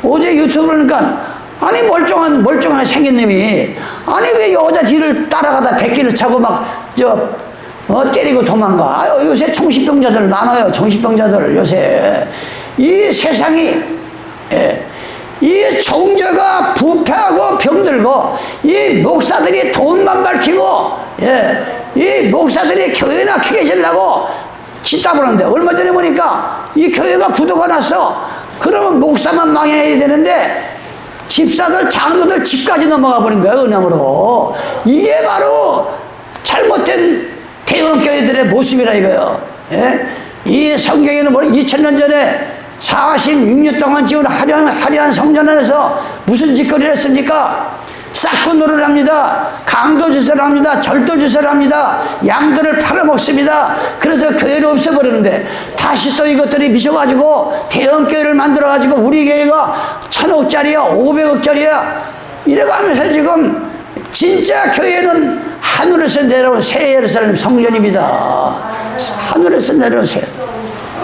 어제 유튜브를 보니까 아니 멀쩡한 생긴 놈이 아니 왜 여자 뒤를 따라가다 백기를 차고 때리고 도망가. 요새 정신병자들 많아요. 정신병자들 요새. 이 세상이 이 종교가 부패하고 병들고 이 목사들이 돈만 밝히고 이 목사들이 교회나 크게 지려고 짓다 보는데 얼마 전에 보니까 이 교회가 부도가 났어. 그러면 목사만 망해야 되는데 집사들 장로들 집까지 넘어가 버린 거야. 은행으로. 이게 바로 잘못된 대형교회들의 모습이라 이거요. 예? 이 성경에는 2000년 전에 46년 동안 지은 화려한 성전 안에서 무슨 짓거리를 했습니까? 싹군노를 합니다. 강도짓을 합니다. 절도짓을 합니다. 양들을 팔아먹습니다. 그래서 교회를 없애버리는데 다시 또 이것들이 미쳐가지고 대형교회를 만들어가지고 우리 교회가 1000억짜리야 500억짜리야 이래가면서 지금 진짜 교회는 하늘에서 내려온 새 예루살렘 성전입니다. 하늘에서 내려온 새.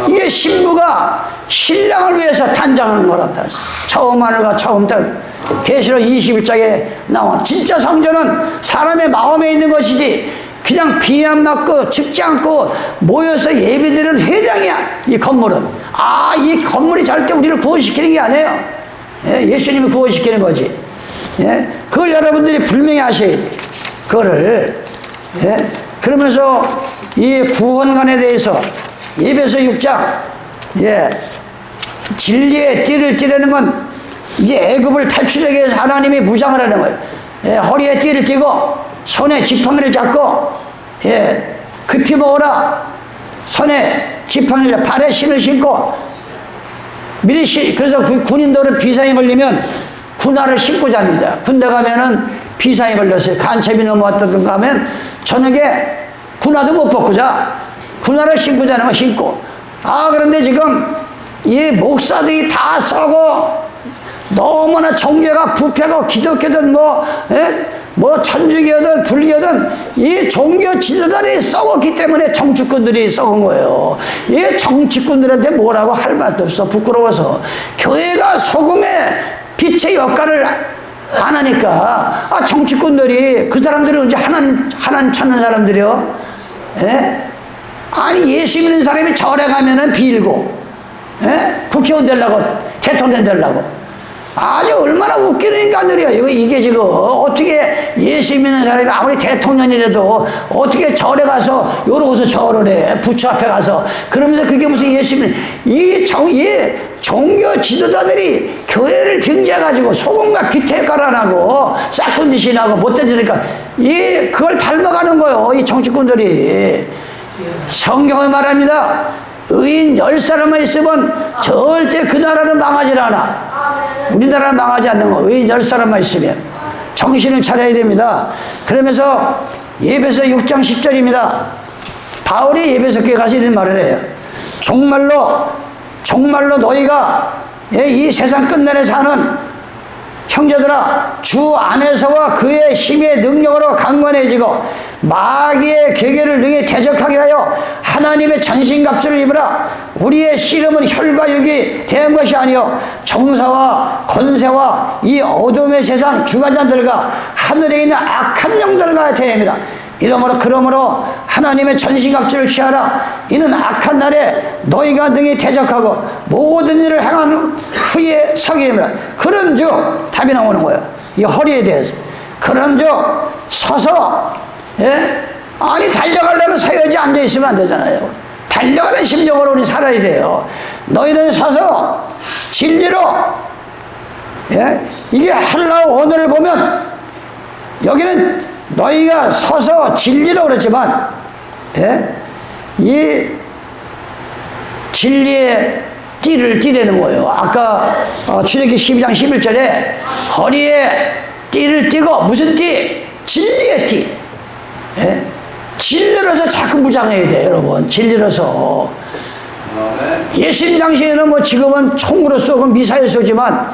이게 신부가 신랑을 위해서 단장하는 거란다. 처음 하늘과 처음 땅. 계시록 21장에 나온 진짜 성전은 사람의 마음에 있는 것이지 그냥 비 안 맞고 춥지 않고 모여서 예배드리는 회장이야. 이 건물은. 이 건물이 절대 우리를 구원시키는 게 아니에요. 예수님이 구원시키는 거지. 그걸 여러분들이 분명히 아셔야 돼. 그거를. 그러면서 이 구원관에 대해서 에베소 6장 진리의 띠를 띠라는 건 이제 애굽을 탈출하기 위해서 하나님이 무장을 하는 거예요. 허리에 띠를 띠고 손에 지팡이를 잡고 급히 먹어라. 손에 지팡이를 발에 신을 신고 미리 그래서 군인들은 비상이 걸리면 군화를 신고 잡니다. 군대 가면은 비상이 걸렸어요. 간첩이 넘어왔다든가 하면 저녁에 군화도 못 벗고 자. 군화를 신고 자는 거 신고. 그런데 지금 이 목사들이 다 썩어 너무나 종교가 부패고 기독교든 뭐 천주교든 불교든 이 종교 지도자들이 썩었기 때문에 정치꾼들이 썩은 거예요. 이 정치꾼들한테 뭐라고 할 말도 없어. 부끄러워서. 교회가 소금의 빛의 역할을 안 하니까 정치꾼들이 그 사람들이 언제 하나님 찾는 사람들이요? 아니 예수 믿는 사람이 절에 가면은 빌고 국회의원 되려고 대통령 되려고 아주 얼마나 웃기는 인간들이야. 이게 지금 어떻게 예수 믿는 사람이 아무리 대통령이라도 어떻게 절에 가서 요러고서 절을 해. 부처 앞에 가서. 그러면서 그게 무슨 예수 믿는 이 종교 지도자들이 교회를 빙자해가지고 소금과 빛에 깔아나고 싹군 짓이나고 못되지니까 그걸 닮아가는 거예요. 이 정치꾼들이. 성경을 말합니다. 의인 10사람만 있으면 절대 그 나라는 망하지 않아. 우리나라는 망하지 않는 거. 의인 10사람만 있으면 정신을 차려야 됩니다. 그러면서 에베소 6장 10절입니다. 바울이 에베소 교회 가서 이런 말을 해요. 정말로 너희가 이 세상 끝날에 사는 형제들아, 주 안에서와 그의 힘의 능력으로 강건해지고 마귀의 계계를 능히 대적하게 하여 하나님의 전신갑주를 입으라. 우리의 씨름은 혈과 육이 대한 것이 아니요 정사와 권세와 이 어둠의 세상 주관자들과 하늘에 있는 악한 영들과 대합니다. 그러므로 하나님의 전신갑주를 취하라. 이는 악한 날에 너희가 능히 대적하고 모든 일을 행한 후에 서게 됩니다. 그런즉 답이 나오는 거예요. 이 허리에 대해서. 그런즉 서서 아니 달려가려면 서야지 앉아있으면 안 되잖아요. 달려가는 심정으로 우리 살아야 돼요. 너희는 서서 진리로 이게 하려고 오늘을 보면 여기는 너희가 서서 진리로 그랬지만 이 진리의 띠를 띠라는 거예요. 아까 출애굽기 12장 11절에 허리에 띠를 띠고 무슨 띠? 진리의 띠. 진리로서 자꾸 무장해야 돼요, 여러분. 진리로서. 예수님 당시에는 지금은 총으로 쏘고 미사일 쏘지만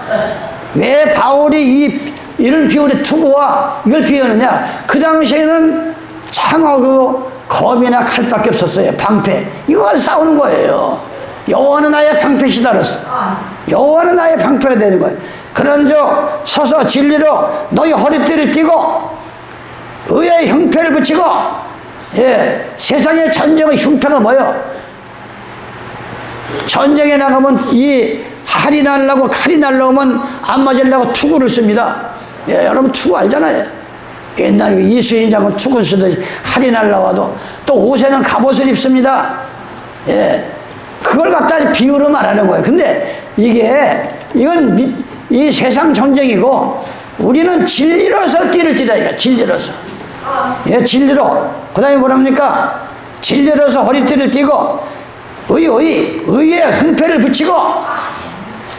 왜 바울이 이런 비율의 투구와 이걸 비유하느냐? 그 당시에는 창하고 검이나 칼밖에 없었어요. 방패. 이거 싸우는 거예요. 여호와는 나의 방패시다 그랬어. 여호와는 나의 방패가 되는 거예요. 그런즉 서서 진리로 너희 허리띠를 띠고 의의 형패를 붙이고 세상의 전쟁의 흉패가 뭐예요? 전쟁에 나가면 이 칼이 날라오면 안 맞으려고 투구를 씁니다. 여러분 투구 알잖아요. 옛날 이수인 장군 투구 쓰듯이 칼이 날라와도 또 옷에는 갑옷을 입습니다. 그걸 갖다 비유로 말하는 거예요. 근데 이건 이 세상 전쟁이고 우리는 진리로서 띠를 띠다 이거 진리로서. 예, 진리로. 그 다음에 뭐랍니까? 진리로서 허리띠를 띠고, 의에 흥패를 붙이고,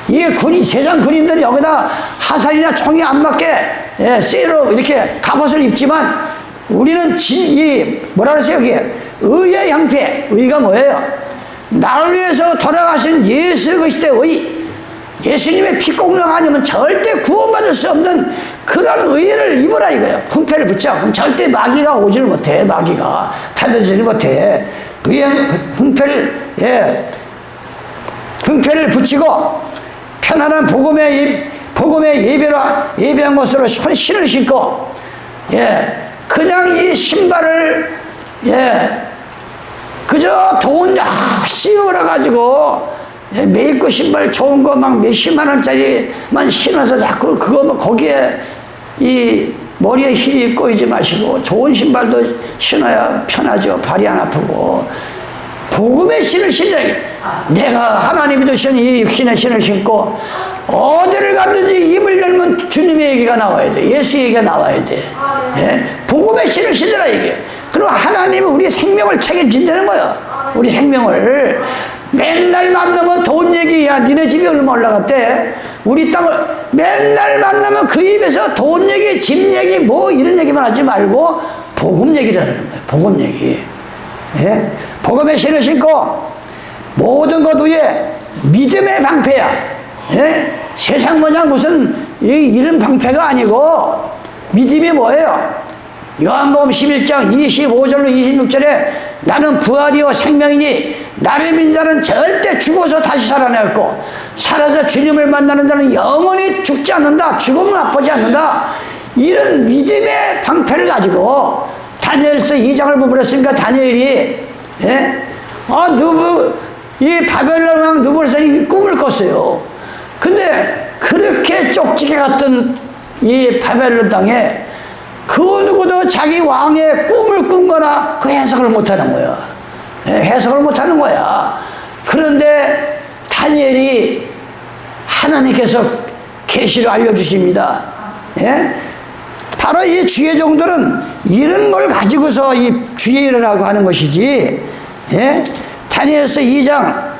이게 세상 군인들이 여기다 화살이나 총이 안 맞게, 예, 쇠로 이렇게 갑옷을 입지만, 우리는 뭐라 그랬어요, 여기에? 의의 형패. 의가 뭐예요? 나를 위해서 돌아가신 예수 그리스도의 예수님의 피공로가 아니면 절대 구원받을 수 없는 그런 의를 입으라 이거예요. 흥패를 붙여. 그럼 절대 마귀가 오지를 못해. 마귀가 달려지지 못해. 의의 흥패를 붙이고 편안한 복음의 예배한 것으로 신을 신고, 예, 그냥 이 신발을, 예, 그저 돈 씌워가지고, 예, 메이커 신발 좋은 거 막 몇십만 원짜리만 신어서 자꾸 그거 거기에 이 머리에 힐이 꼬이지 마시고 좋은 신발도 신어야 편하죠. 발이 안 아프고. 복음의 신을 신어야, 내가 하나님이 주신 이 신의 신을 신고 어디를 갔든지 입을 열면 주님의 얘기가 나와야 돼. 예수 얘기가 나와야 돼. 예? 복음의 신을 신으라 이게. 그럼 하나님은 우리 생명을 책임진다는 거야. 우리 생명을. 맨날 만나면 돈 얘기, 야 니네 집이 얼마 올라갔대? 우리 땅을 맨날 만나면 그 입에서 돈 얘기, 집 얘기, 뭐 이런 얘기만 하지 말고 복음 얘기를 하는 거예요. 복음 얘기. 예? 복음의 신을 신고 모든 것 위에 믿음의 방패야. 예? 세상 모양 무슨 이런 방패가 아니고 믿음이 뭐예요? 요한복음 11장 25절로 26절에 나는 부활이요 생명이니 나를 믿는 자는 절대 죽어서 다시 살아났고 살아서 주님을 만나는 자는 영원히 죽지 않는다. 죽음은 맛보지 않는다. 이런 믿음의 방패를 가지고 다니엘서 2장을 부부랬으니까 다니엘이, 예? 이 바벨론 왕 느부갓네살이 꿈을 꿨어요. 근데 그렇게 쪽지게 갔던 이 바벨론 땅에 그 누구도 자기 왕의 꿈을 꾼 거나 그 해석을 못하는 거야. 예, 해석을 못하는 거야. 그런데 다니엘이 하나님께서 계시를 알려주십니다. 예? 바로 이 주의 종들은 이런 걸 가지고서 이 주의 일을 하고 하는 것이지. 예? 다니엘서 2장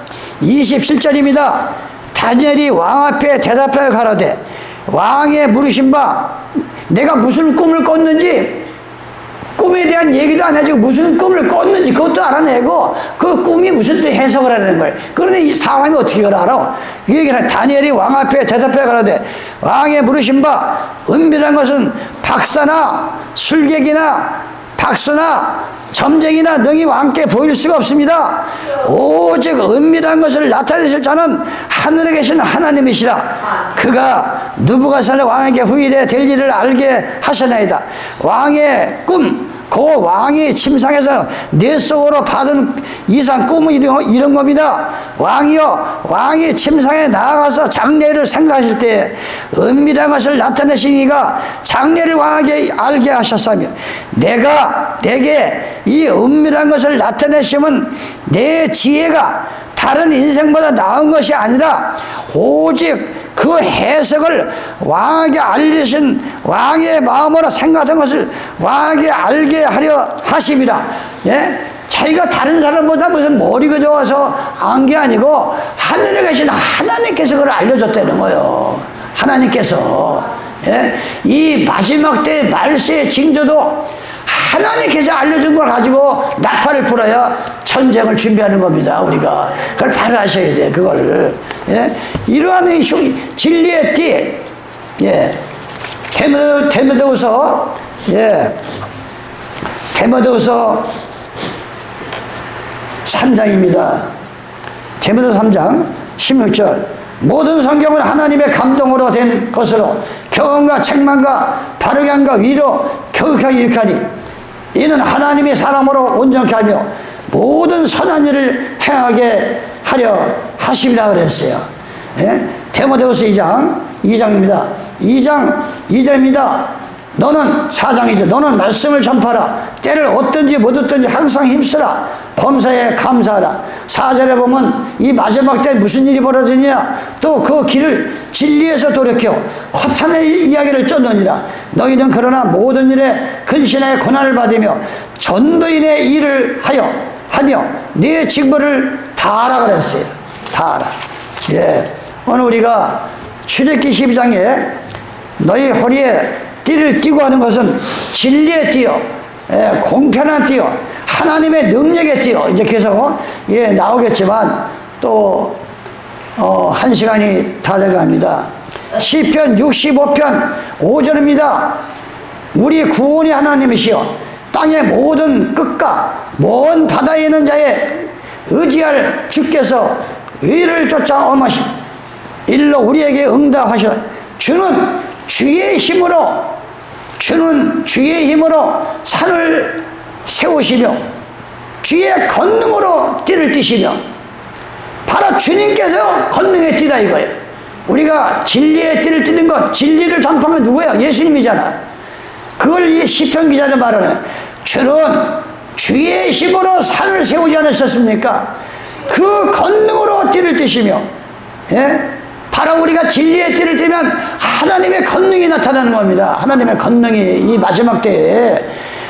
27절입니다. 다니엘이 왕 앞에 대답하여 가라되 왕의 물으신 바 내가 무슨 꿈을 꿨는지 꿈에 대한 얘기도 안 해주고 무슨 꿈을 꿨는지 그것도 알아내고 그 꿈이 무슨 뜻 해석을 하는 거예요. 그런데 이 사람이 어떻게 알아? 이 얘기는 다니엘이 왕 앞에 대답해 가라되 왕의 물으신 바 은밀한 것은 박사나 술객이나 박수나 점쟁이나 능히 왕께 보일 수가 없습니다. 오직 은밀한 것을 나타내실 자는 하늘에 계신 하나님이시라. 그가 느부갓네살 왕에게 후일에 될 일을 알게 하셨나이다. 왕의 꿈, 그 왕이 침상에서 뇌 속으로 받은 이상 꿈은 이런 겁니다. 왕이 침상에 나아가서 장래를 생각하실 때 은밀한 것을 나타내시니가 장래를 왕에게 알게 하셨으며 내게 이 은밀한 것을 나타내시면 내 지혜가 다른 인생보다 나은 것이 아니라 오직 그 해석을 왕에게 알리신 왕의 마음으로 생각한 것을 왕에게 알게 하려 하십니다. 예? 자기가 다른 사람보다 무슨 머리가 좋아서 안 게 아니고 하늘에 계신 하나님께서 그걸 알려줬다는 거예요. 하나님께서. 예? 이 마지막 때 말세의 징조도 하나님께서 알려준 걸 가지고 나팔을 불어야 전쟁을 준비하는 겁니다. 우리가 그걸 바로 아셔야 돼. 그걸. 예? 이러한 진리의 띠, 예. 데모데후서, 예. 데모데후서 3장입니다. 데모데후서 3장 16절. 모든 성경은 하나님의 감동으로 된 것으로 경험과 책망과 바르게 함과 위로 교육하기 유익하니 이는 하나님이 사람으로 온전케 하며 모든 선한 일을 행하게 하려 하심이라 그랬어요. 예? 데모데후서 2장입니다. 2장 2절입니다. 너는 4장이죠. 너는 말씀을 전파라. 때를 얻든지 못 얻든지 항상 힘쓰라. 범사에 감사하라. 4절에 보면 이 마지막 때 무슨 일이 벌어지냐, 또 그 길을 진리에서 돌이켜 허탄의 이야기를 쫓느니라. 너희는 그러나 모든 일에 근신하여 고난을 받으며 전도인의 일을 하며 네 직분을 다하라 그랬어요. 다하라. 예. 오늘 우리가 출애굽기 12장에 너희 허리에 띠를 띠고 하는 것은 진리의 띠요, 예, 공평한 띠요, 하나님의 능력의 띠요. 이제 계속 예, 나오겠지만 또 한 시간이 다 돼갑니다. 시편 65편 5절입니다. 우리 구원이 하나님이시여 땅의 모든 끝과 먼 바다에 있는 자의 의지할 주께서 의를 쫓아 엄하시 일로 우리에게 응답하시라. 주는 주의 힘으로 산을 세우시며 주의 권능으로 띠를 띠시며, 바로 주님께서 권능에 띠다 이거예요. 우리가 진리의 띠를 띠는 것, 진리를 전파하면 누구예요? 예수님이잖아. 그걸 이 시편 기자는 말하네. 주는 주의 힘으로 산을 세우지 않으셨습니까? 그 권능으로 띠를 띠시며, 예? 바로 우리가 진리의 띠를 띠면 하나님의 권능이 나타나는 겁니다. 하나님의 권능이 이 마지막 때에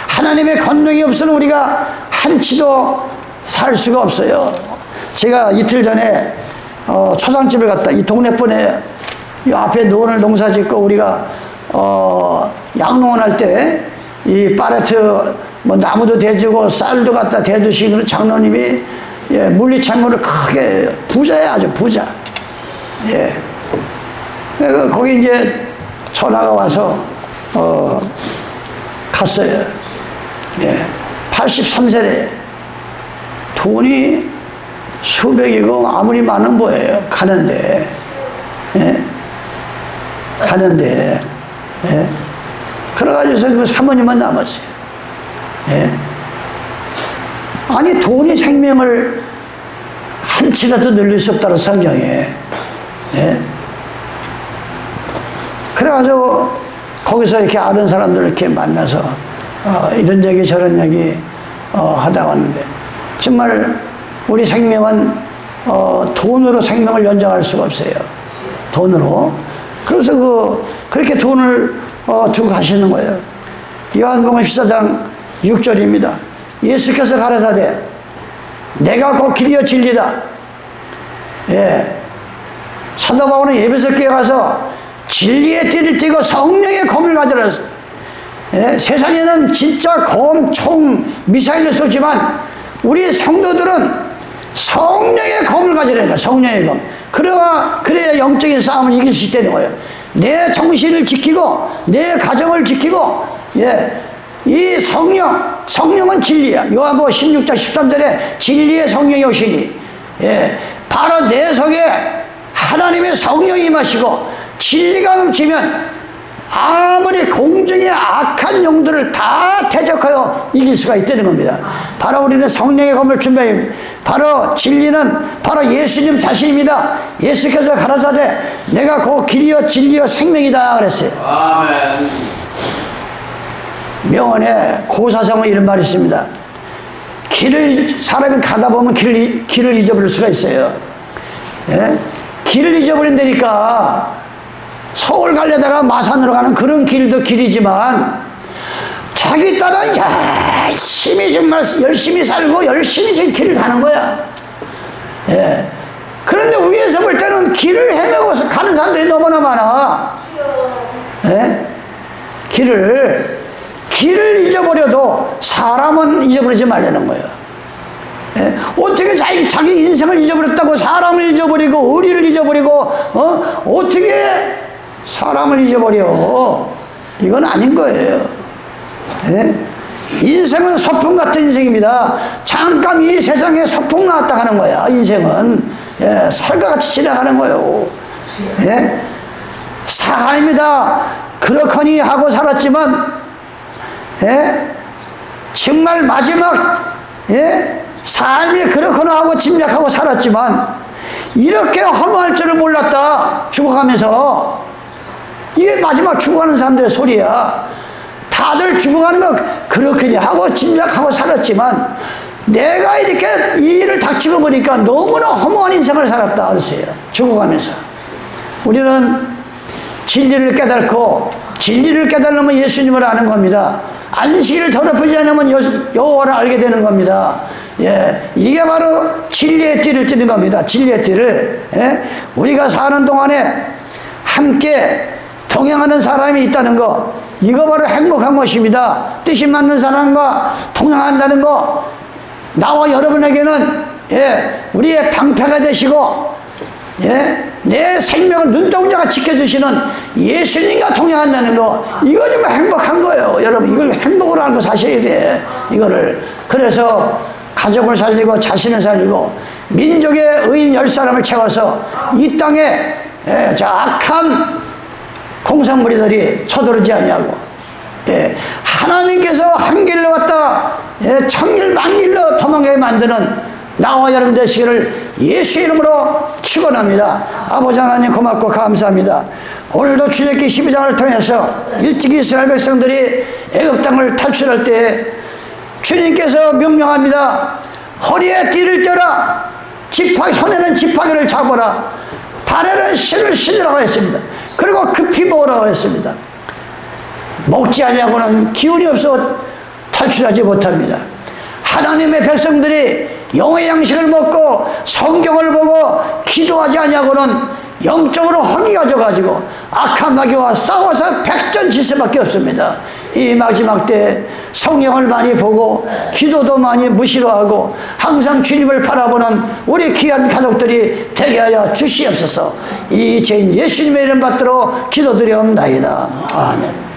하나님의 권능이 없으면 우리가 한치도 살 수가 없어요. 제가 이틀 전에 초상집을 갔다, 이 동네번에 이 앞에 논을 농사 짓고 우리가 양농을 할 때 이 파레트 뭐 나무도 대주고 쌀도 갖다 대주시는 장로님이 예, 물리창고를 크게 부자예요. 아주 부자. 예. 거기 이제 전화가 와서 갔어요. 예. 83세래. 돈이 수백이고 아무리 많은 거예요. 가는데. 예. 가는데. 예. 그래가지고서 그 사모님만 남았어요. 예. 아니, 돈이 생명을 한치라도 늘릴 수 없다는 성경에. 예. 그래가지고 거기서 이렇게 아는 사람들 이렇게 만나서 이런 얘기 저런 얘기 하다 왔는데, 정말 우리 생명은 돈으로 생명을 연장할 수가 없어요. 돈으로. 그래서 그렇게 돈을 주고 가시는 거예요. 요한복음 14장 6절입니다. 예수께서 가라사대 내가 곧 길이요 진리다. 예. 사도 바울은 에베소 교회 가서 진리의 띠를 띠고 성령의 검을 가져라. 예. 세상에는 진짜 검, 총, 미사일을 쏘지만 우리 성도들은 성령의 검을 가져야 돼요. 성령의 검. 그래야 영적인 싸움을 이길 수 있다는 거예요. 내 정신을 지키고 내 가정을 지키고, 예, 이 성령은 진리야. 요한복음 16장 13절에 진리의 성령이 오시니, 예, 바로 내 속에 하나님의 성령이 임하시고 진리가 넘치면 아무리 공중의 악한 영들을 다 대적하여 이길 수가 있다는 겁니다. 바로 우리는 성령의 검을 준비해요. 바로 진리는 바로 예수님 자신입니다. 예수께서 가라사대 내가 그 길이요 진리요 생명이다 그랬어요. 아멘. 명언에 고사성어 이런 말이 있습니다. 사람이 가다 보면 길을 잊어버릴 수가 있어요. 예? 길을 잊어버린다니까. 서울 가려다가 마산으로 가는 그런 길도 길이지만 자기 따라 열심히 정말 열심히 살고 열심히 지금 길을 가는 거야. 예. 그런데 위에서 볼 때는 길을 헤매고서 가는 사람들이 너무나 많아. 예? 길을 잊어버려도 사람은 잊어버리지 말라는 거예요. 예? 어떻게 자기 인생을 잊어버렸다고 사람을 잊어버리고 의리를 잊어버리고 어떻게 사람을 잊어버려. 이건 아닌 거예요. 예? 인생은 소풍 같은 인생입니다. 잠깐 이 세상에 소풍 나왔다 가는 거야. 인생은, 예, 살과 같이 지나가는 거예요. 예? 사람입니다. 그렇거니 하고 살았지만, 예? 정말 마지막, 예? 삶이 그렇거나 하고 짐작하고 살았지만 이렇게 허무할 줄을 몰랐다. 죽어가면서. 이게 마지막 죽어가는 사람들의 소리야. 다들 죽어가는 거 그렇게 하고 짐작하고 살았지만 내가 이렇게 이 일을 닥치고 보니까 너무나 허무한 인생을 살았다 그랬어요. 죽어가면서. 우리는 진리를 깨닫고 진리를 깨달으면 예수님을 아는 겁니다. 안식일을 더럽히지 않으면 여호와를 알게 되는 겁니다. 예, 이게 바로 진리의 띠를 띠는 겁니다. 진리의 띠를. 예? 우리가 사는 동안에 함께 동행하는 사람이 있다는 거, 이거 바로 행복한 것입니다. 뜻이 맞는 사람과 동행한다는 거, 나와 여러분에게는 예, 우리의 방패가 되시고 예, 내 생명을 눈동자가 지켜주시는 예수님과 동행한다는 거, 이거 정말 행복한 거예요. 여러분, 이걸 행복으로 알고 사셔야 돼. 이거를. 그래서 가족을 살리고 자신을 살리고 민족의 의인 10사람을 채워서 이 땅에 예, 저 악한 공산무리들이 쳐들어오지 않냐고. 예, 하나님께서 한 길로 왔다 예, 천길 만길로 도망가게 만드는 나와 여러분 되시기를 예수 이름으로 축원합니다. 아버지 하나님 고맙고 감사합니다. 오늘도 출애굽기 12장을 통해서 일찍 이스라엘 백성들이 애굽 땅을 탈출할 때 주님께서 명령합니다. 허리에 띠를 떼라. 손에는 지팡이를 잡아라. 발에는 실을 신으라고 했습니다. 그리고 급히 먹으라고 했습니다. 먹지 아니하고는 기운이 없어 탈출하지 못합니다. 하나님의 백성들이 영의 양식을 먹고 성경을 보고 기도하지 아니하고는 영적으로 허기가 져가지고 악한 마귀와 싸워서 백전지수밖에 없습니다. 이 마지막 때 성경을 많이 보고 기도도 많이 무시로 하고 항상 주님을 바라보는 우리 귀한 가족들이 되게 하여 주시옵소서. 이 죄인 예수님의 이름 받들어 기도드려옵나이다. 아멘.